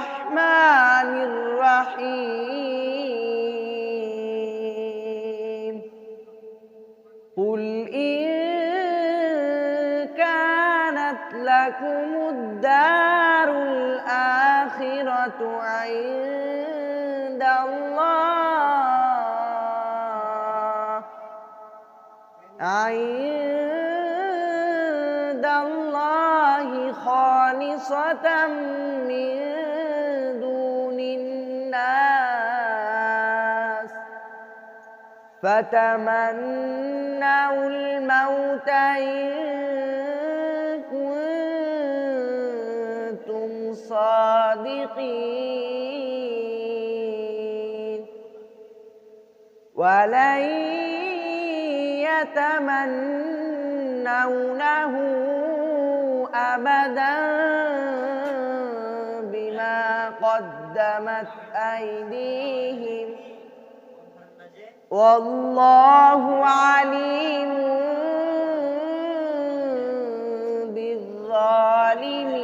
الرحمن الرحيم قل إن كانت لكم الدار الآخرة عند الله خالصة من دون الناس فتمنوا الموت إن كنتم صادقين ولن يتمنونه أبدا بما قدمت أيديهم والله عليم بالظالمين